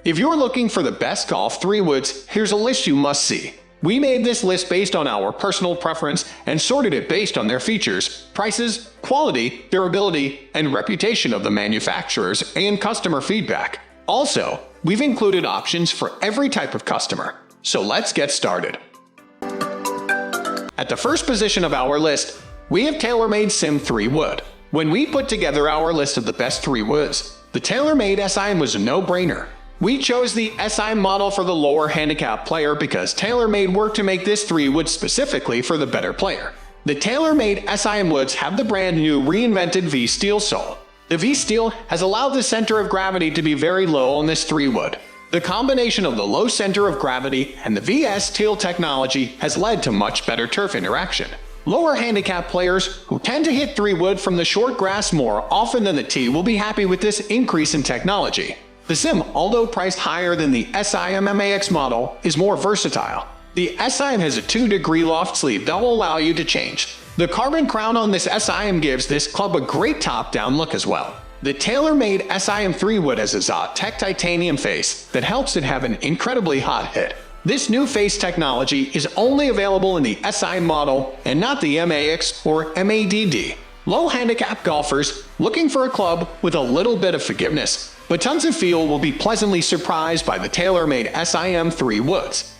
If you're looking for the best golf 3 woods, here's a list you must see. We made this list based on our personal preference and sorted it based on their features, prices, quality, durability, and reputation of the manufacturers and customer feedback. Also, we've included options for every type of customer. So let's get started. At the first position of our list, we have TaylorMade Sim 3 wood. When we put together our list of the best 3 woods, the TaylorMade Sim was a no-brainer. We chose the Sim model for the lower handicap player because TaylorMade worked to make this 3 wood specifically for the better player. The TaylorMade Sim woods have the brand new reinvented V-Steel sole. The V-Steel has allowed the center of gravity to be very low on this 3 wood. The combination of the low center of gravity and the V-Steel technology has led to much better turf interaction. Lower handicap players who tend to hit 3 wood from the short grass more often than the tee will be happy with this increase in technology. The Sim, although priced higher than the Sim MAX model, is more versatile. The Sim has a 2-degree loft sleeve that will allow you to change. The carbon crown on this Sim gives this club a great top-down look as well. The TaylorMade Sim 3 wood has a Zotec titanium face that helps it have an incredibly hot hit. This new face technology is only available in the Sim model and not the MAX or MADD. Low handicap golfers looking for a club with a little bit of forgiveness, but tons of feel will be pleasantly surprised by the TaylorMade Sim 3 woods.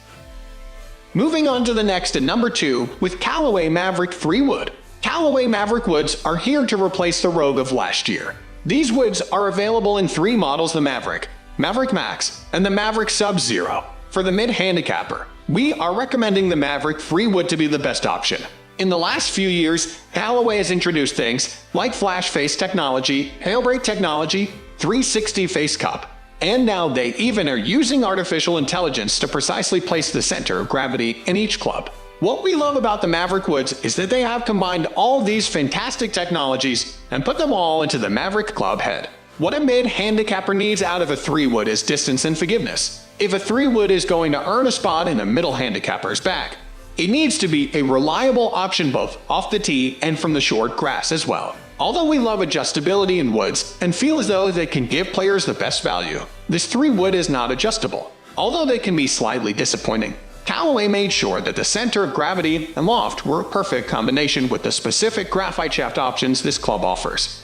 Moving on to the next at number 2 with Callaway Mavrik 3 wood. Callaway Mavrik woods are here to replace the Rogue of last year. These woods are available in 3 models: the Mavrik, Mavrik Max, and the Mavrik Sub-Zero. For the mid-handicapper, we are recommending the Mavrik 3 wood to be the best option. In the last few years, Callaway has introduced things like flash face technology, hailbrake technology, 360 face cup, and now they even are using artificial intelligence to precisely place the center of gravity in each club. What we love about the Mavrik woods is that they have combined all these fantastic technologies and put them all into the Mavrik club head. What a mid-handicapper needs out of a 3 wood is distance and forgiveness. If a 3 wood is going to earn a spot in a middle handicapper's bag, it needs to be a reliable option both off the tee and from the short grass as well. Although we love adjustability in woods and feel as though they can give players the best value, this 3 wood is not adjustable. Although they can be slightly disappointing, Callaway made sure that the center of gravity and loft were a perfect combination with the specific graphite shaft options this club offers.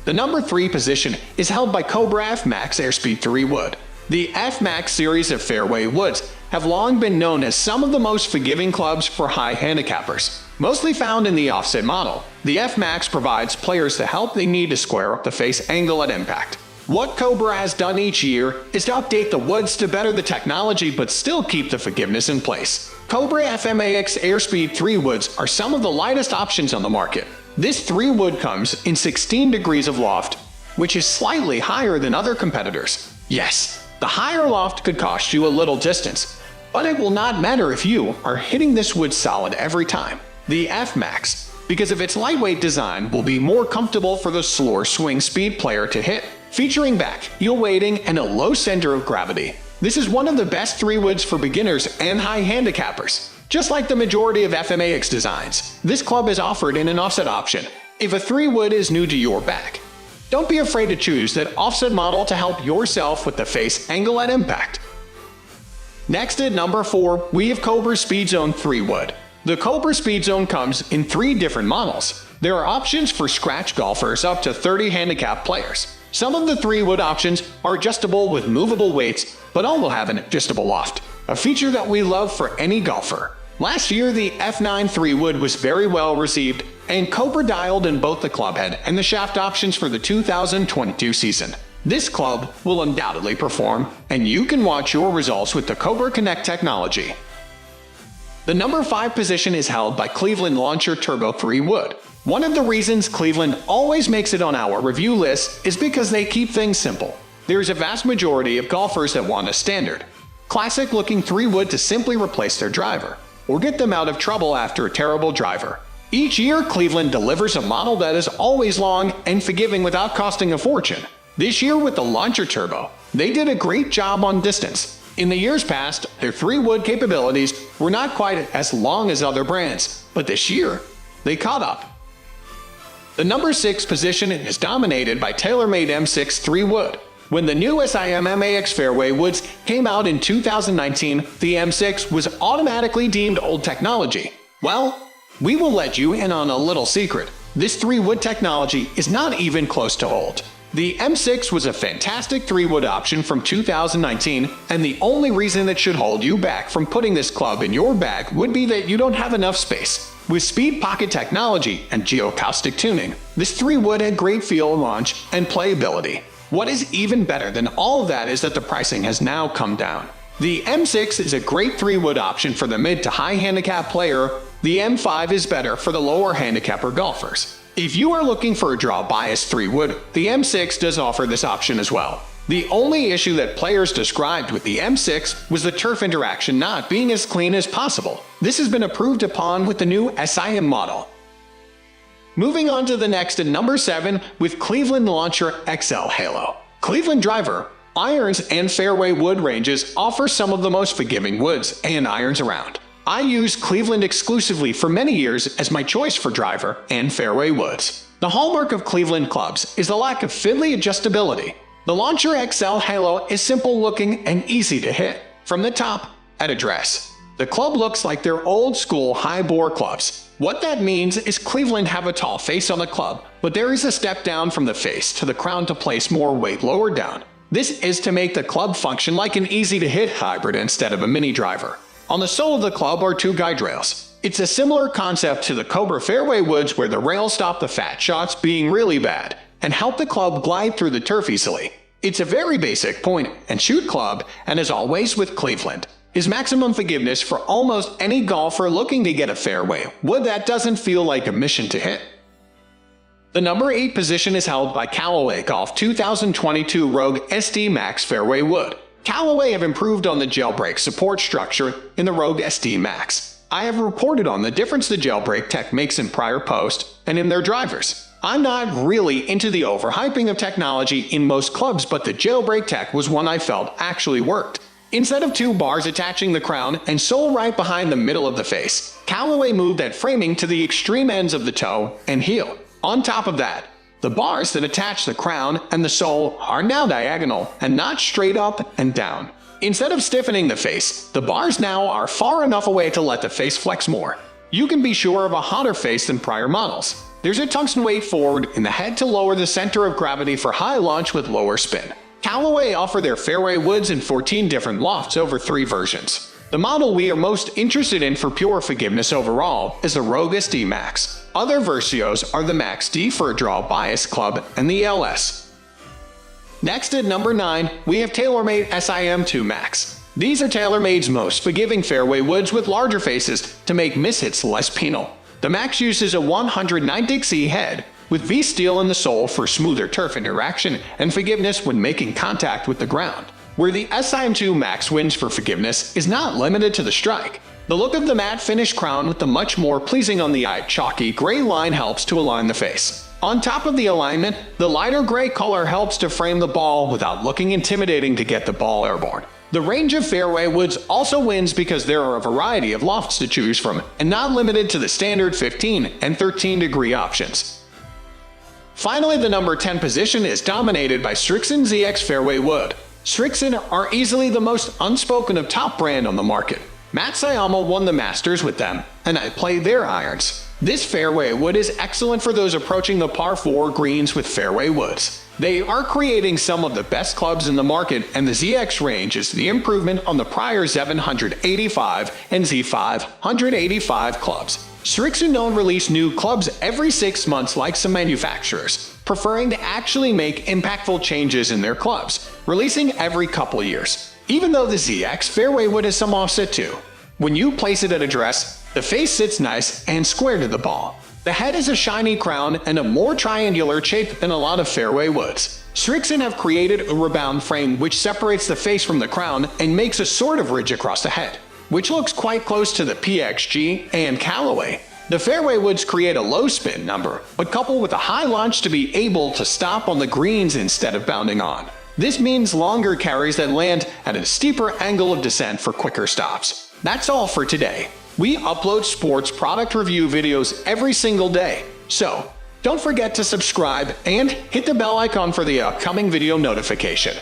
The number 3 position is held by Cobra F Max Airspeed 3 wood. The F Max series of fairway woods have long been known as some of the most forgiving clubs for high handicappers. Mostly found in the offset model, the F Max provides players the help they need to square up the face angle at impact. What Cobra has done each year is to update the woods to better the technology but still keep the forgiveness in place. Cobra F Max Airspeed 3 woods are some of the lightest options on the market. This 3 wood comes in 16 degrees of loft, which is slightly higher than other competitors. Yes, the higher loft could cost you a little distance, but it will not matter if you are hitting this wood solid every time. The F Max, because of its lightweight design, will be more comfortable for the slower swing speed player to hit. Featuring back heel weighting and a low center of gravity, this is one of the best 3 woods for beginners and high handicappers. Just like the majority of FMAX designs, this club is offered in an offset option if a 3 wood is new to your bag. Don't be afraid to choose that offset model to help yourself with the face angle at impact. Next at number 4, we have Cobra Speedzone 3 wood. The Cobra Speedzone comes in 3 different models. There are options for scratch golfers up to 30 handicap players. Some of the 3 wood options are adjustable with movable weights, but all will have an adjustable loft, a feature that we love for any golfer. Last year, the F9 3 wood was very well received, and Cobra dialed in both the club head and the shaft options for the 2022 season. This club will undoubtedly perform, and you can watch your results with the Cobra Connect technology. The number 5 position is held by Cleveland Launcher Turbo 3 wood. One of the reasons Cleveland always makes it on our review list is because they keep things simple. There's a vast majority of golfers that want a standard, classic-looking 3 wood to simply replace their driver, or get them out of trouble after a terrible driver. Each year, Cleveland delivers a model that is always long and forgiving without costing a fortune. This year with the Launcher Turbo, they did a great job on distance. In the years past, their 3 wood capabilities were not quite as long as other brands, but this year, they caught up. The number 6 position is dominated by TaylorMade M6 3 wood. When the new Sim MAX Fairway woods came out in 2019, the M6 was automatically deemed old technology. Well, we will let you in on a little secret. This 3-wood technology is not even close to old. The M6 was a fantastic 3-wood option from 2019, and the only reason it should hold you back from putting this club in your bag would be that you don't have enough space. With speed pocket technology and geocaustic tuning, this 3-wood had great feel, launch, and playability. What is even better than all of that is that the pricing has now come down. The M6 is a great 3-wood option for the mid to high handicap player. The M5 is better for the lower handicapper golfers. If you are looking for a draw bias 3-wood, the M6 does offer this option as well. The only issue that players described with the M6 was the turf interaction not being as clean as possible. This has been improved upon with the new Sim model. Moving on to the next at number 7 with Cleveland Launcher XL Halo. Cleveland driver, irons, and fairway wood ranges offer some of the most forgiving woods and irons around. I used Cleveland exclusively for many years as my choice for driver and fairway woods. The hallmark of Cleveland clubs is the lack of fiddly adjustability. The Launcher XL Halo is simple looking and easy to hit from the top at address. The club looks like their old school high bore clubs. What that means is Cleveland have a tall face on the club, but there is a step down from the face to the crown to place more weight lower down. This is to make the club function like an easy-to-hit hybrid instead of a mini driver. On the sole of the club are 2 guide rails. It's a similar concept to the Cobra fairway woods where the rails stop the fat shots being really bad and help the club glide through the turf easily. It's a very basic point and shoot club, and as always with Cleveland, is maximum forgiveness for almost any golfer looking to get a fairway wood that doesn't feel like a mission to hit. The number 8 position is held by Callaway Goll 2022 Rogue SD Max Fairway Wood. Callaway have improved on the jailbreak support structure in the Rogue SD Max. I have reported on the difference the jailbreak tech makes in prior post and in their drivers. I'm not really into the overhyping of technology in most clubs, but the jailbreak tech was one I felt actually worked. Instead of 2 bars attaching the crown and sole right behind the middle of the face, Callaway moved that framing to the extreme ends of the toe and heel. On top of that, the bars that attach the crown and the sole are now diagonal and not straight up and down. Instead of stiffening the face, the bars now are far enough away to let the face flex more. You can be sure of a hotter face than prior models. There's a tungsten weight forward in the head to lower the center of gravity for high launch with lower spin. Callaway offer their fairway woods in 14 different lofts over 3 versions. The model we are most interested in for pure forgiveness overall is the Rogue SD Max. Other versios are the Max D for a draw bias club and the LS. Next at number 9, we have TaylorMade Sim2 Max. These are TaylorMade's most forgiving fairway woods with larger faces to make mishits less penal. The Max uses a 190C head with V-steel in the sole for smoother turf interaction and forgiveness when making contact with the ground. Where the Sim2 Max wins for forgiveness is not limited to the strike. The look of the matte finish crown with the much more pleasing on the eye chalky gray line helps to align the face. On top of the alignment, the lighter gray color helps to frame the ball without looking intimidating to get the ball airborne. The range of fairway woods also wins because there are a variety of lofts to choose from and not limited to the standard 15 and 13 degree options. Finally, the number 10 position is dominated by Srixon ZX Fairway Wood. Srixon are easily the most unspoken of top brand on the market. Matt Sayama won the Masters with them, and I play their irons. This fairway wood is excellent for those approaching the par 4 greens with fairway woods. They are creating some of the best clubs in the market, and the ZX range is the improvement on the prior Z785 and Z585 clubs. Srixon don't release new clubs every 6 months like some manufacturers, preferring to actually make impactful changes in their clubs, releasing every couple years. Even though the ZX fairway wood has some offset too. When you place it at address, the face sits nice and square to the ball. The head is a shiny crown and a more triangular shape than a lot of fairway woods. Srixon have created a rebound frame which separates the face from the crown and makes a sort of ridge across the head, which looks quite close to the PXG and Callaway. The fairway woods create a low spin number, but coupled with a high launch to be able to stop on the greens instead of bounding on. This means longer carries that land at a steeper angle of descent for quicker stops. That's all for today. We upload sports product review videos every single day, so Don't forget to subscribe and hit the bell icon for the upcoming video notification.